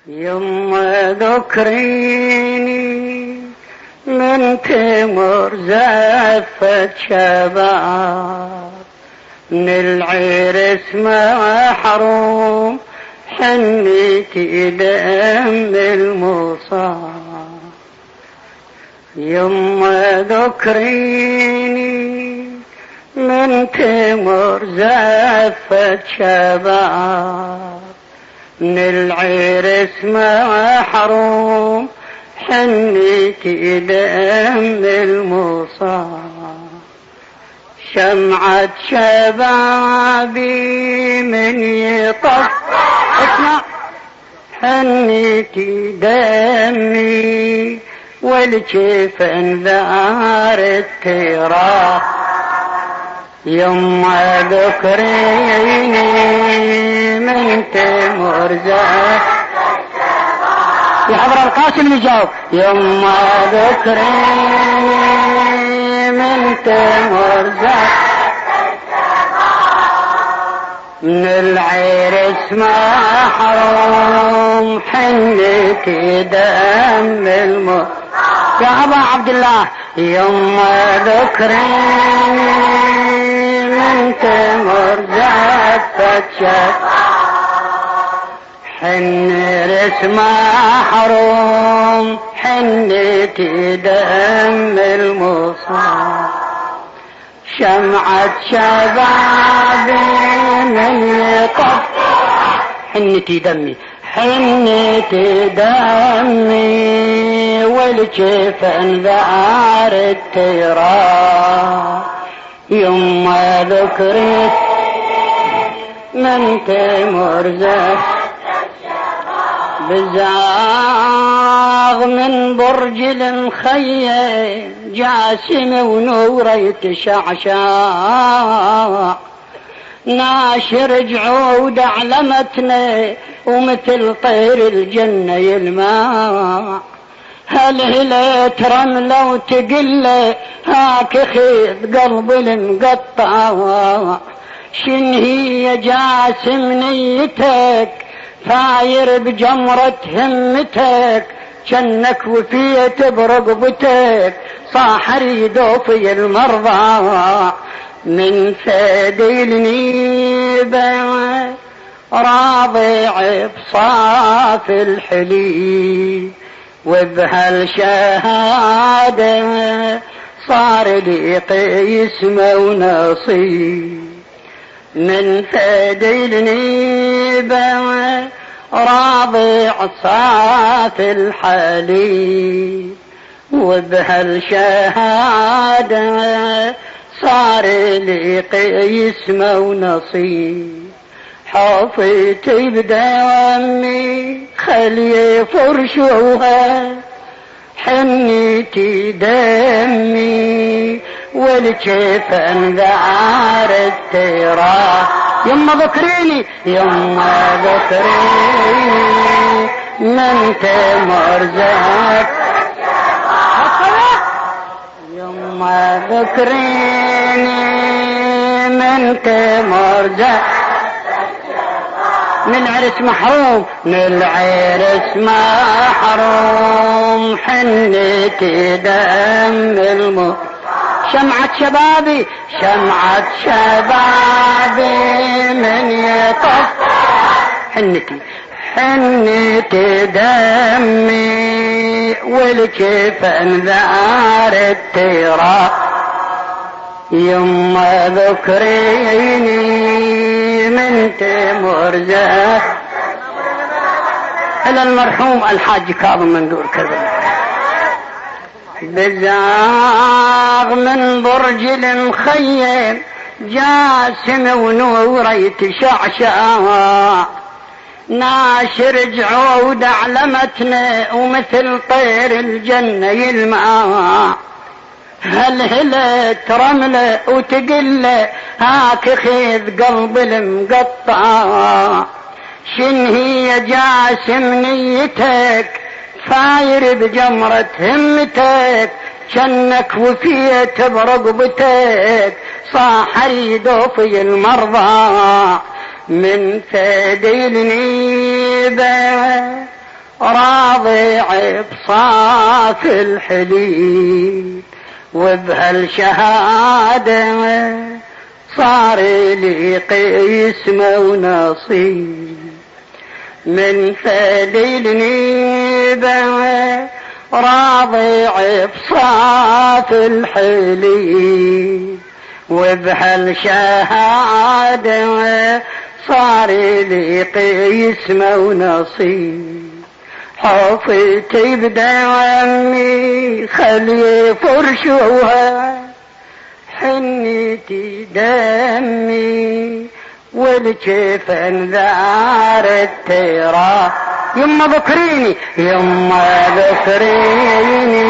يما ذكريني من تمر زفت شباب، من العرس محروم حنيتي دم المصاب. يما ذكريني من تمر زفت شباب، من العرس محروم حنيتي دم المصاب. شمعة شبابي من يطف اسمع حنيتي دمي، والجفن ذار التراب. يما ذكريني من تمر زفت يا حضر القاسم يجاوب. يما ذكريني من تمر زفت من العرس محروم حنيتي دم المر يا أبا عبد الله. يما ذكريني من تمر زفت حن رس محروم حنيتي دم المصاب. شمعة شبابي من يطف حنيتي دمي حنيتي دمي، والجفن ذعر التراب. يما ذكرت من تمر زفت بزاغ من برج المخيم جاسم ونوره يتشعشع، ناشر جعود علمتنا ومثل طير الجنة يلمع. هلهلت رملة وتقله هاك خيط قلب المقطع. شن هي جاسم نيتك فاير بجمرة همتك، جنك وفيت برقبتك صاح ريدو في المرضى. من ثدي النيبة راضع بصاف الحلي، وبهالشهادة صار لي قسمة ونصيب. من ثدي النيبة راضع صاف الحلي، وبهالشهادة صار لي قسمة ونصيب. حفيتي بدمي خلي فرشوها حنيتي دمي، والجفن ذعر التراب. يما ذكريني يما ذكريني من تمر زفت يما ذكريني من تمر زفت من العرس محروم من العرس محروم حنيتي دم المر. شمعة شبابي شمعة شبابي من يطف حنيتي دمي، والجفن ذار التراب. يما ذكريني من تمر زفت إلى المرحوم الحاج كاظم مندور كذا. بزاغ من برج المخيم جاسم ونوره يتشعشع، ناشر جعود علمتنا ومثل طير الجنة يلمع. هلهلت رملة وتقله هاك خيذ قلب المقطع. شن هي جاسم نيتك فاير بجمرة همتك، جنك وفيت برقبتك صاح ريدو في المرضى. من ثدي النيبة راضع بصاف الحليل، وبهالشهادة صار لي قسم ونصيب. من فليل نيبه راضع بصاف الحليل، وبهالشهادة صار لي قسم ونصيب. حفيتي بدمي خلي فرشوها، حنيتي دمي والجفن ذار التراب. يما ذكريني يما ذكريني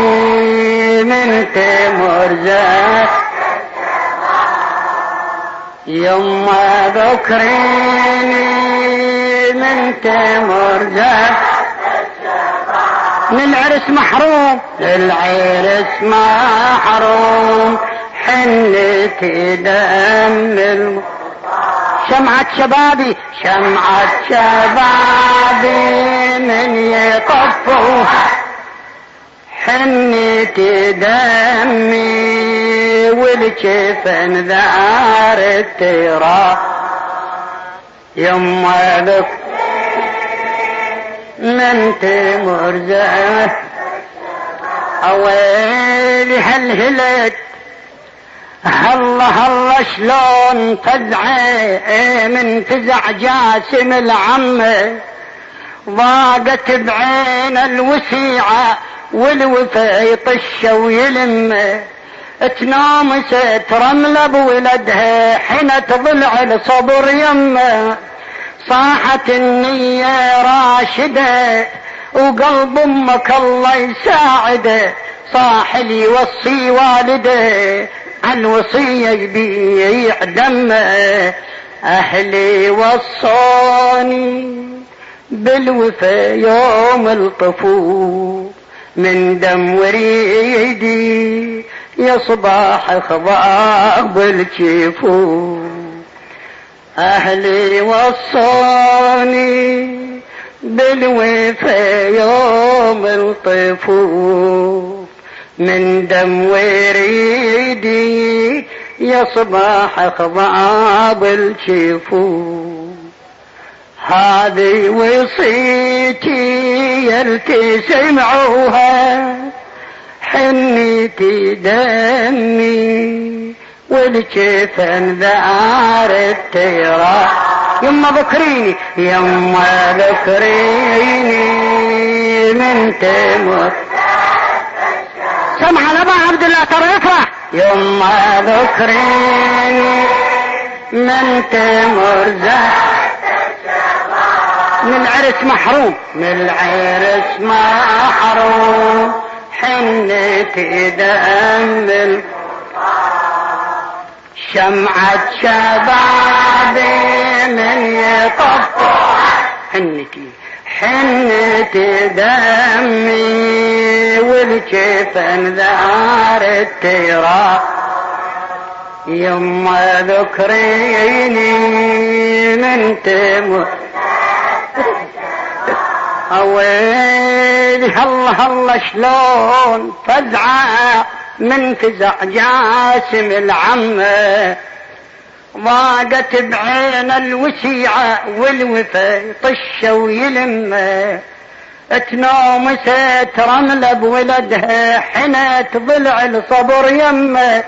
من تمر زاد، يما ذكريني من تمر زاد. من العرس محروم العرس محروم، حنتي دم شمعة شبابي شمعة شبابي من يطفوها، حنتي دمي والجفن ذار التراب. يما لك من تمر زاد، اويلي هالهلت هلا هلا شلون فزعه من فزع جاسم العمه، ضاقت بعين الوسيعه والوفا يطشه ويلمه. تنامست رمله بولدها حين تضلع الصبر يمه، صاحت النية راشدة وقلب امك الله يساعده، صاح لي يوصي والده عالوصية يبيع دمه. اهلي وصوني بالوفا يوم الطفول، من دم وريدي يا صباح خضاب الجفوف. اهلي وصوني بالوفا يوم الطفوف، من دم وريدي يا صباح خضاب الجفوف. هذه وصيتي يلتي سمعوها، حنيتي دمي والجفن ذار التراب. يما ذكريني يما ذكريني من تمر. سمع لبا عبد الله ترى يفرح. يما ذكريني من تمر زاد، من العرس محروم من العرس محروم، حنتي دم شمعة شبابي من يطفو، حنتي دمي والجفن ذار التراب. يما ذكريني من تمر اويلي هلا هلا شلون فزعه من فزع جاسم العمه، ضاقت بعين الوسيعه والوفا يطشه ويلمه. تنومست رمله بولدها حنت ضلع الصبر يمه،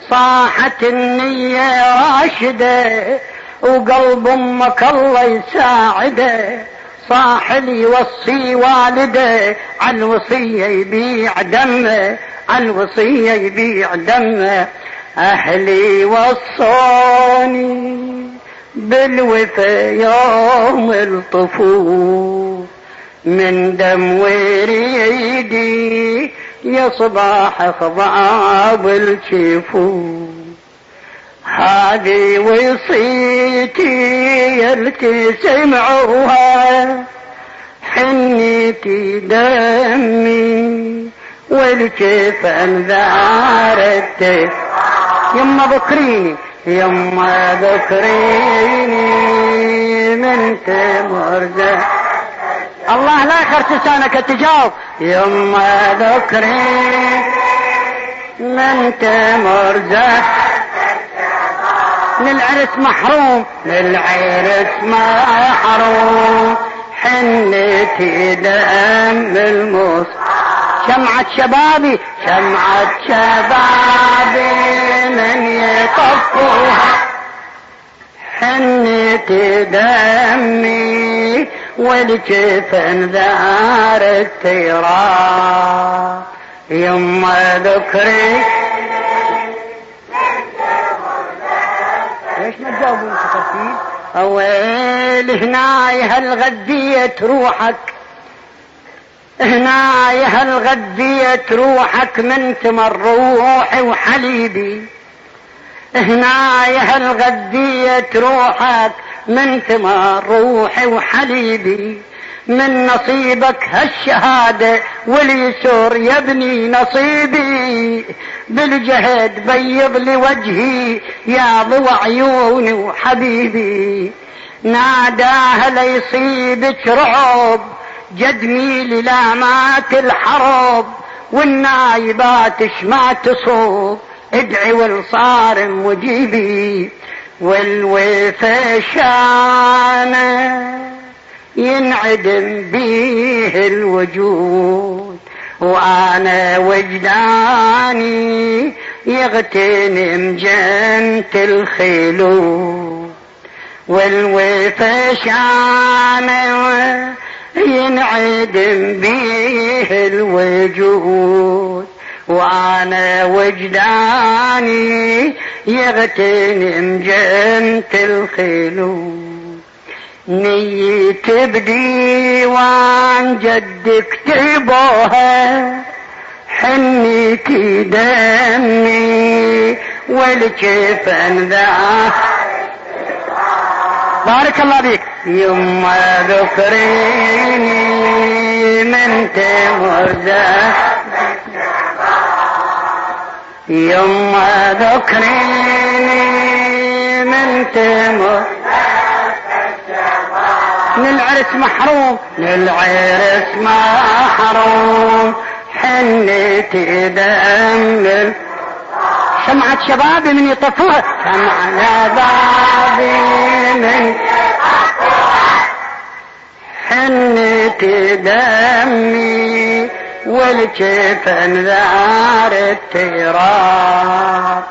صاحت النيه راشده وقلب امك الله يساعده، صاح لي يوصي والده عالوصيه يبيع دمه، عالوصيه يبيع دمه. اهلي وصوني بالوفا يوم الطفول، من دم وريدي يا صباح خضاب الجفوف. هذه وصيتي يلتي سمعوها، حنيتي دمي والجفن ذارت. يما ذكريني يما ذكريني من تمر زاد، الله لا يخرج لسانك تجاوب. يما ذكري من تمر زهر للعرس محروم، للعرس محروم، حنتي دم المص. شمعة شبابي شمعة شبابي من يطفوها، حنتي دمي والجفن ذار التيرا. يما ذكري ليش ما تجاوبون تفاصيل؟ اويل هنا يا هالغدية روحك، هنا يا هالغدية روحك من ثمر روحي وحليبي، هنا يا هالغدية روحك من ثمر روحي وحليبي، من نصيبك هالشهادة واليسر يبني نصيبي، بالجهد بيض لي وجهي يا ضوى عيوني وحبيبي، ناداها ليصيبك رعب جدمي للامات الحرب، والنايبات ما تصوب ادعي والصارم وجيبي، والوفشانه ينعدم بيه الوجود، وانا وجداني يغتنم جنة الخلود، والوفشانه ينعدم بيه الوجود، وانا وجداني يغتنم جنة الخلود. نيت بديوان جدك تبوها، حنيتي دمي والجفن ذا. بارك الله بيك. يما ذكريني من تمر زهر، يما ذكريني من تمر للعرس محروم، للعرس محروم، حنتي دم. شمعة شبابي من يطفوها، شمعة شبابي من حنتي دمي والجفن ذار التراب.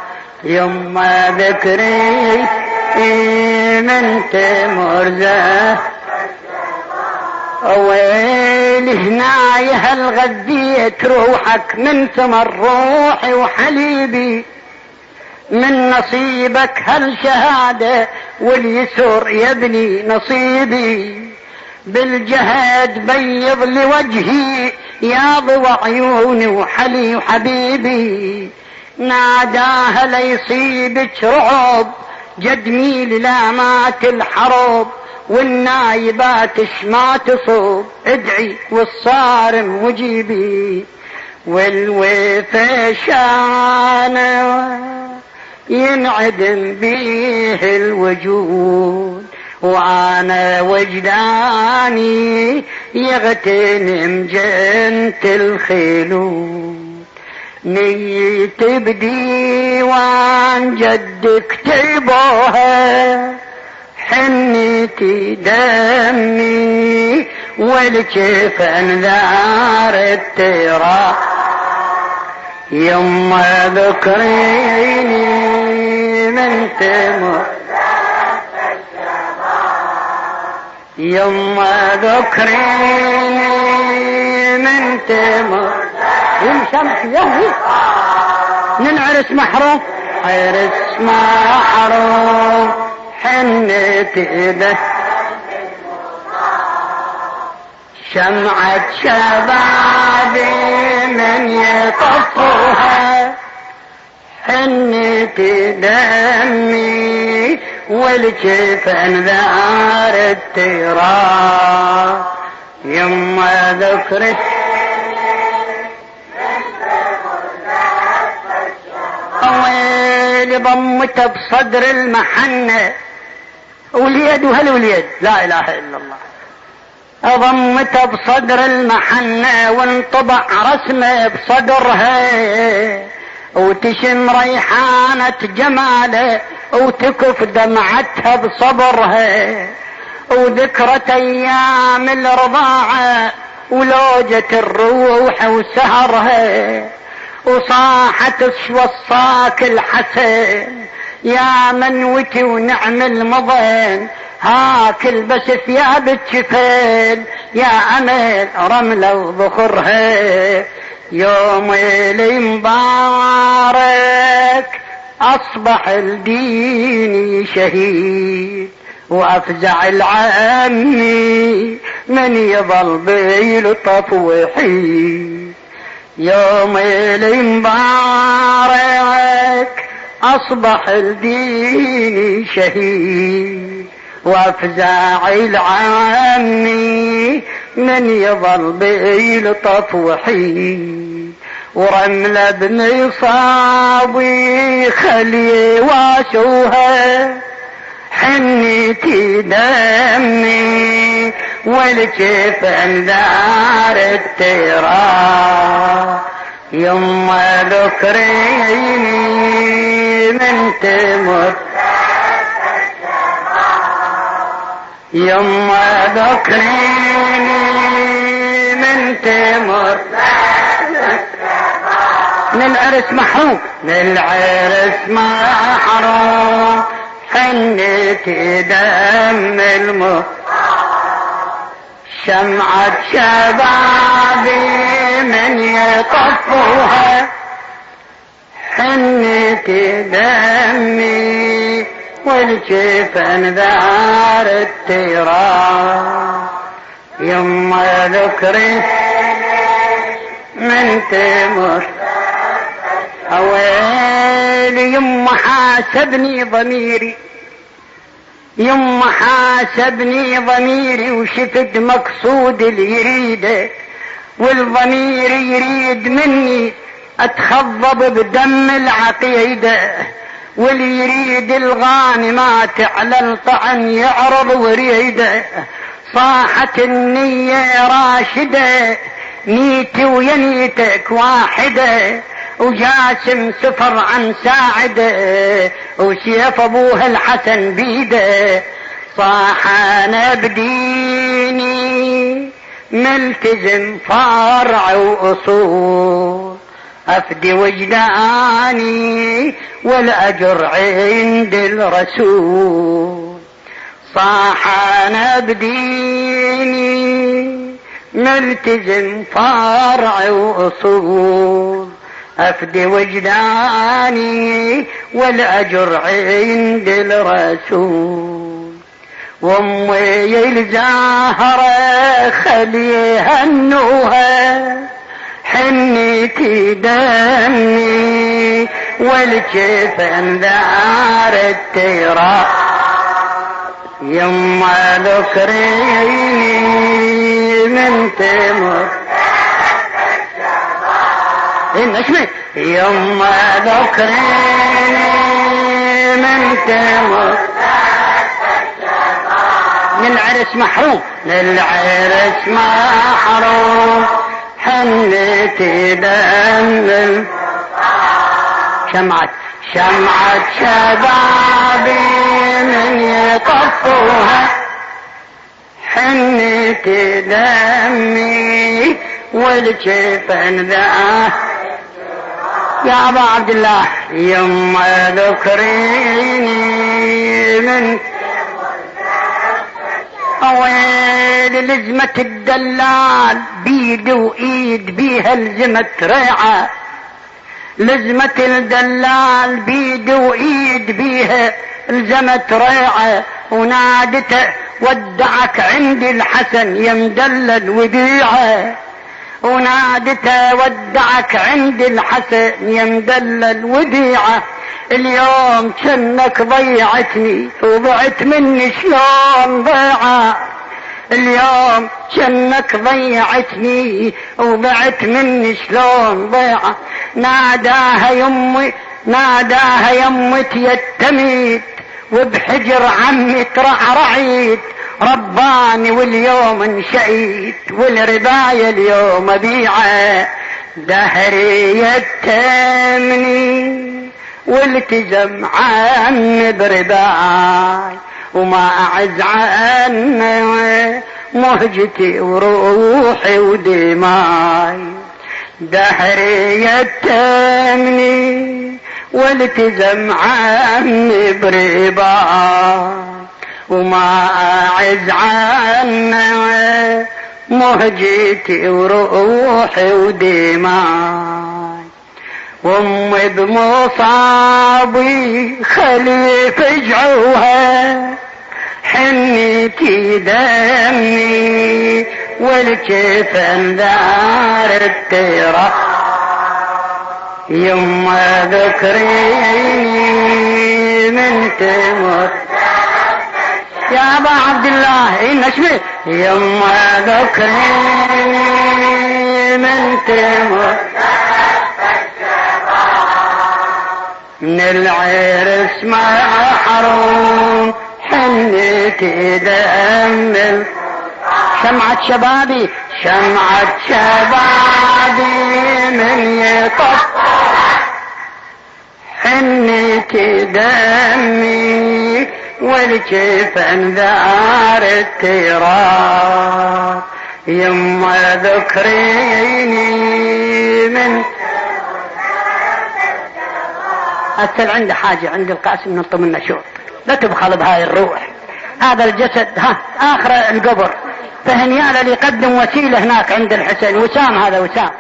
يما ذكري من تمر زهر، ويل هنا يا هالغدية روحك من ثمر روحي وحليبي، من نصيبك هالشهادة واليسر يبني نصيبي، بالجهد بيض لوجهي يا ضوى عيوني وحلي وحبيبي، ناداها ليصيبك رعب جدمي للامات الحرب، والنايبات ما تصوب ادعي والصارم وجيبي، والوفشانه ينعدم بيه الوجود، وانا وجداني يغتنم جنة الخلود. نيت بديوان جدك تبوها، حنيتي دمي والجفن ذار التراب. يما ذكريني من تمر، يما ذكريني من تمر يمشمس يهدي ننعرس محروم، عرس محروم، حنتي ده شمعة شبابي من يطفوها، حنتي دمي والجفن ذار التراب. يما ذكرت ويلي ضمته بصدر المحنة واليد وهل واليد، لا اله الا الله. ضمته بصدر المحنة وانطبع رسمه بصدرها، وتشم ريحانة جماله وتكف دمعتها بصبرها، وذكرت ايام الرضاعة ولوجة الروح وسهرها، وصاحت وصاك الحسن يا منوتي ونعم المضين، هاك البس ثياب الجفين يا امل رملة وبخرها. يوم المبارك اصبح الدين شهيد، وافزع العمي من يظل بيلطف وحيد. يوم المبارك اصبح الدين شهيد، وافزع العمي من يظل بيلطف وحيد. ورملة بن صابي خلي واسوها حنيتي دمي والجفن دار التراب. يما ذكريني من تمر، يما ذكريني من تمر، من العرس محروم، من العرس محروم حنيتي دم المر. شمعة شبابي من يطفوها حنيتي دمي والجفن ذار التراب. يما ذكري من تمر، اويلي يما حاسبني ضميري، يما حاسبني ضميري وشفت مقصود اللي يريده، والضمير يريد مني اتخضب بدم العقيده، واللي يريد الغانمات على الطعن يعرض وريده. صاحت النية راشدة نيتي وينيتك واحدة، وجاسم سفر عن ساعده وسيف ابوها الحسن بيده. صاح انا بديني ملتزم فرع واصول، افدي وجداني والاجر عند الرسول. صاح انا بديني ملتزم فرع واصول، افدي وجداني والاجر عند الرسول. وامي الزهرة خليها النوها حنيتي دمي والجفن ذار التراب. يما ذكريني من تمر، اسمي يما ذكريني من تمر، من العرس محروم، من العرس محروم حنيتي دم. شمعة شبابي من يطفوها حنيتي دمي والجفن ذا. يا ابا عبد الله يما ذكريني من اويل لزمة الدلال بيد وايد بيها لزمة ريعة، لزمة الدلال بيد وايد بيها لزمة ريعة. ونادته ودعك عندي الحسن يا مدلل وديعة، ونادته ودعك عندي الحسن يا مدلل وديعة. اليوم كنك ضيعتني وضعت مني شلون ضيعة، اليوم كنك ضيعتني وضعت مني شلون ضيعة. ناداها يمي ناداها يمي تيتميت وبحجر عمي ترعرعيت، رباني واليوم انشئت والرباية اليوم ابيعه، دهري يتمني والتزم عن برباي وما اعز عنه مهجتي وروحي ودماي، دهري يتمني والتزم عني برباي وما اعز عنه مهجتي وروحي ودماي، وامي بمصابي خلي فجعوها حنيتي دمي والكفن دار التيرة، يما ذكريني من تموت يا ابا عبد الله نشمي، يما ذكريني من تموت من العرس محروم حنيتي دم، شمعة شبابي شمعة شبابي من يطف حنيتي دمي والجفن ذار التراب، يما ذكريني من أسأل عنده حاجة عند القاسم ننطم النشوط، لا تبخل بهاي الروح، هذا الجسد آخر القبر، فهنياله اللي يقدم وسيلة هناك عند الحسين. وسام هذا وسام